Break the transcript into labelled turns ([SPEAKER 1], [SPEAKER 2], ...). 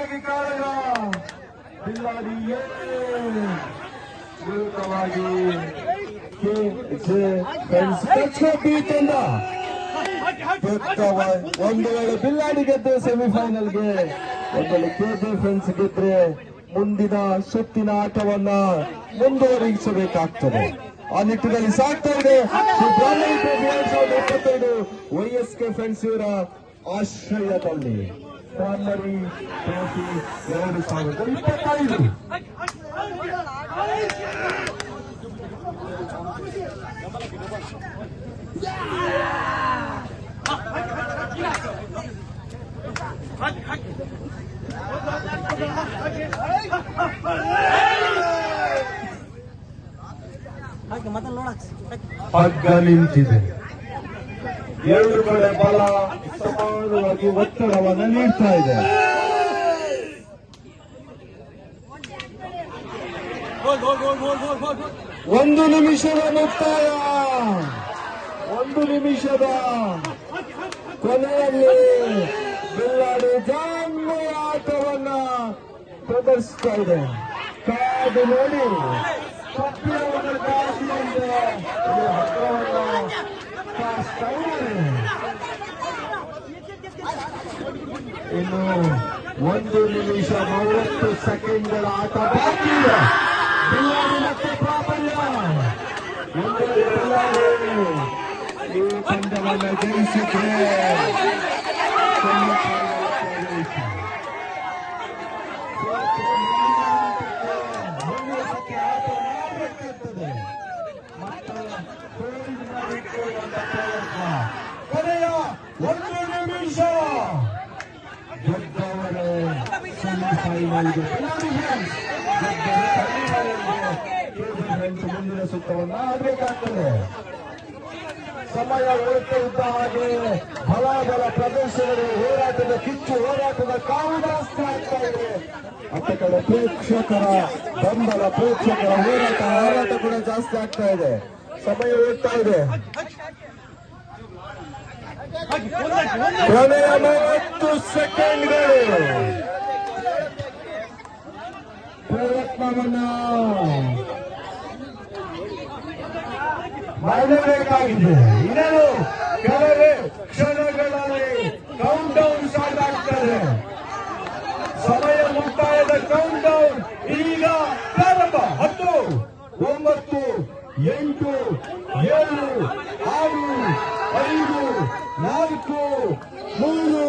[SPEAKER 1] ಜೋರಾಗಿ ಕಾರಣ ಬಿಲ್ಲಾಡಿ ವಿರುದ್ಧವಾಗಿ ತಂಡ ಒಂದು ವೇಳೆ ಬಿಲ್ಲಾಡಿ ಗೆದ್ರೆ ಸೆಮಿಫೈನಲ್ಗೆ, ಒಂದು ವೇಳೆ ಕೆಜೆ ಫ್ರೆಂಡ್ಸ್ ಗೆದ್ರೆ ಮುಂದಿನ ಸುತ್ತಿನ ಆಟವನ್ನ ಮುಂದುವರಿಸಬೇಕಾಗ್ತದೆ. ಆ ನಿಟ್ಟಿನಲ್ಲಿ ಸಾಗ್ತಾ ಇದೆ ಬ್ರಾಹ್ಮಣಿ ಟ್ರೋಫಿ 2025 YSK ಫ್ರೆಂಡ್ಸ್ ಇವರ ಆಶ್ರಯದಲ್ಲಿ. ಬ್ರಾಹ್ಮಣಿ ಟ್ರೋಫಿ 2025 ಹಗ್ಗ ನಿಂತಿದೆ. ಎರಡು ಕಡೆ ಬಲ ಸಮಾನವಾಗಿ ಒತ್ತಡವನ್ನು ನೀಡ್ತಾ ಇದೆ. ಒಂದು ನಿಮಿಷದ ಮುಕ್ತಾಯ, ಒಂದು ನಿಮಿಷದ ಕೊನೆಯಲ್ಲಿ ಬಿಲ್ಲಾಡಿ ಜಾನ್ಮೆಯ ಆಟವನ್ನ ಪ್ರದರ್ಶಿಸ್ತಾ ಇದೆ. ಕಾದು ನೋಡಿ ಇನ್ನು 1 ನಿಮಿಷ 30 ಸೆಕೆಂಡ್ಗಳ ಆಟ ಬಾಕಿ ಇದೆ. ಬಿಲ್ಲಾಡಿ ಮತ್ತೆ ಪ್ರಾಬಲ್ಯ. ಈ ಪಂದ್ಯವನ್ನು ಜಯಿಸಿದ್ರೆ ಕೊನೆಯ 1 ನಿಮಿಷ ಗೆದ್ದವರೇ ಸೆಮಿಫೈನಲ್ಗೆ, ಮುಂದಿನ ಸುತ್ತವನ್ನು ಆಡಬೇಕಾಗ್ತದೆ. ಸಮಯ ಉಳಿತ ಇದ್ದ ಹಾಗೆ ಬಲಾಬಲ ಪ್ರದರ್ಶನಗಳು, ಹೋರಾಟದ ಕಿಚ್ಚು, ಹೋರಾಟದ ಕಾವು ಜಾಸ್ತಿ ಆಗ್ತಾ ಇದೆ. ಅತ್ತ ಕಡೆ ಪ್ರೇಕ್ಷಕರ ಬೆಂಬಲ, ಪ್ರೇಕ್ಷಕರ ಹೋರಾಟ ಕೂಡ ಜಾಸ್ತಿ ಆಗ್ತಾ ಇದೆ. ಸಮಯ ಹೋಗ್ತಾ ಇದೆ. ಕೊನೆಯ 30 ಸೆಕೆಂಡ್ಗಳು ಪ್ರಯತ್ನವನ್ನ ಮಾಡಬೇಕಾಗಿದೆ. ಇನ್ನೇನು ಕೆಲವೇ ಕ್ಷಣಗಳಲ್ಲಿ ಕೌಂಟ್ ಡೌನ್ ಸ್ಟಾರ್ಟ್ ಆಗ್ತದೆ. ಸಮಯ ಮುಕ್ತಾಯದ ಕೌಂಟ್ ಡೌನ್ ಈಗ ಪ್ರಾರಂಭ. 10, 9, 8, 7, 6, 5, 4, 3,